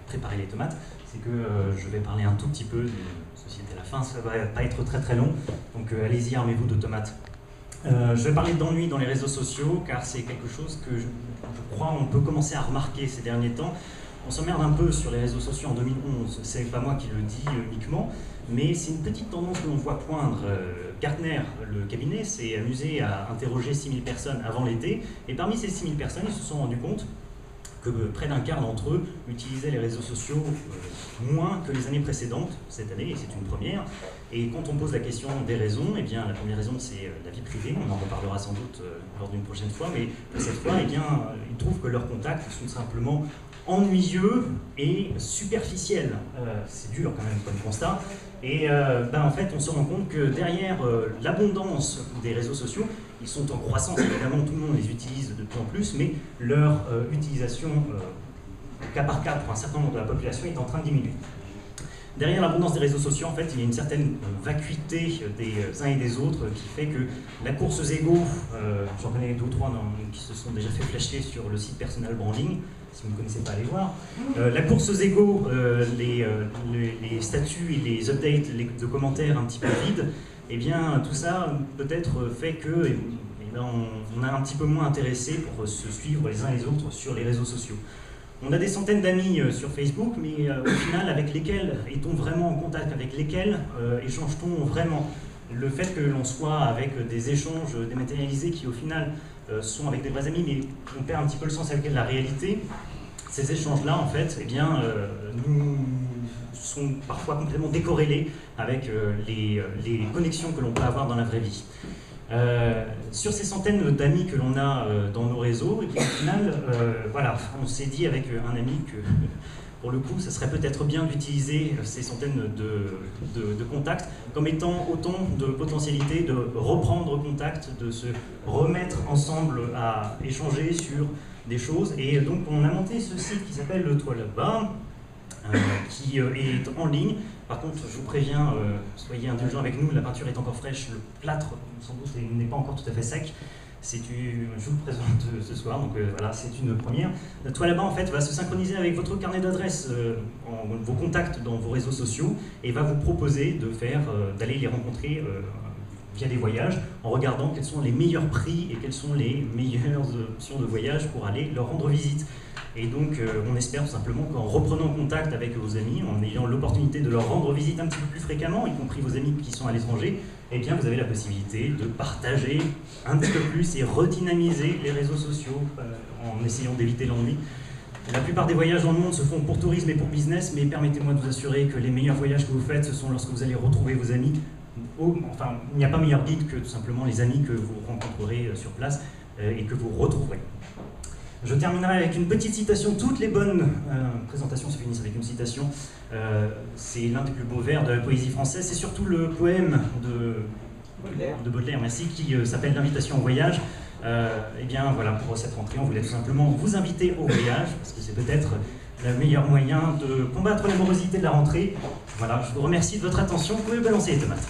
préparer les tomates, c'est que je vais parler un tout petit peu d'une société à la fin, ça va pas être très très long, donc allez-y, armez-vous de tomates. Je vais parler d'ennui dans les réseaux sociaux, car c'est quelque chose que je crois on peut commencer à remarquer ces derniers temps. On s'emmerde un peu sur les réseaux sociaux en 2011, c'est pas moi qui le dis uniquement, mais c'est une petite tendance que l'on voit poindre. Gartner, le cabinet, s'est amusé à interroger 6000 personnes avant l'été, et parmi ces 6000 personnes, ils se sont rendus compte que près d'un quart d'entre eux utilisaient les réseaux sociaux moins que les années précédentes, cette année, et c'est une première. Et quand on pose la question des raisons, eh bien, la première raison, c'est la vie privée, on en reparlera sans doute lors d'une prochaine fois, mais cette fois, eh bien, ils trouvent que leurs contacts sont simplement ennuyeux et superficiels. C'est dur quand même comme constat. Et en fait, on se rend compte que derrière l'abondance des réseaux sociaux, ils sont en croissance, évidemment, tout le monde les utilise de plus en plus, mais leur utilisation, cas par cas, pour un certain nombre de la population, est en train de diminuer. Derrière l'abondance des réseaux sociaux, en fait, il y a une certaine vacuité des uns et des autres qui fait que la course aux égos, j'en connais 2 ou 3 qui se sont déjà fait flasher sur le site Personal Branding, si vous ne connaissez pas, allez voir. La course aux égos, les statuts et les updates de commentaires un petit peu vides, eh bien, tout ça peut-être fait que on est un petit peu moins intéressé pour se suivre les uns les autres sur les réseaux sociaux. On a des centaines d'amis sur Facebook, mais au final, avec lesquels est-on vraiment en contact, avec lesquels échange-t-on vraiment? Le fait que l'on soit avec des échanges dématérialisés qui, au final, sont avec des vrais amis, mais on perd un petit peu le sens avec la réalité, ces échanges-là, en fait, eh bien, nous sont parfois complètement décorrélés avec les connexions que l'on peut avoir dans la vraie vie. Sur ces centaines d'amis que l'on a dans nos réseaux, et puis au final, voilà, on s'est dit avec un ami que, pour le coup, ça serait peut-être bien d'utiliser ces centaines de contacts comme étant autant de potentialités de reprendre contact, de se remettre ensemble à échanger sur des choses. Et donc, on a monté ce site qui s'appelle le Toit là-bas, qui est en ligne. Par contre, je vous préviens, soyez indulgents avec nous, la peinture est encore fraîche, le plâtre, sans doute, n'est pas encore tout à fait sec. Je vous le présente ce soir, donc voilà, c'est une première. Toi là-bas, en fait, va se synchroniser avec votre carnet d'adresses, vos contacts dans vos réseaux sociaux, et va vous proposer d'aller les rencontrer via des voyages, en regardant quels sont les meilleurs prix et quelles sont les meilleures options de voyage pour aller leur rendre visite. Et donc, on espère tout simplement qu'en reprenant contact avec vos amis, en ayant l'opportunité de leur rendre visite un petit peu plus fréquemment, y compris vos amis qui sont à l'étranger, eh bien, vous avez la possibilité de partager un petit peu plus et redynamiser les réseaux sociaux en essayant d'éviter l'ennui. La plupart des voyages dans le monde se font pour tourisme et pour business, mais permettez-moi de vous assurer que les meilleurs voyages que vous faites, ce sont lorsque vous allez retrouver vos amis. Enfin, il n'y a pas meilleur guide que tout simplement les amis que vous rencontrerez sur place et que vous retrouverez. Je terminerai avec une petite citation. Toutes les bonnes présentations se finissent avec une citation. C'est l'un des plus beaux vers de la poésie française. C'est surtout le poème de Baudelaire, merci, qui s'appelle L'invitation au voyage. Eh bien voilà, pour cette rentrée, on voulait tout simplement vous inviter au voyage, parce que c'est peut-être le meilleur moyen de combattre la morosité de la rentrée. Voilà, je vous remercie de votre attention. Vous pouvez balancer les tomates.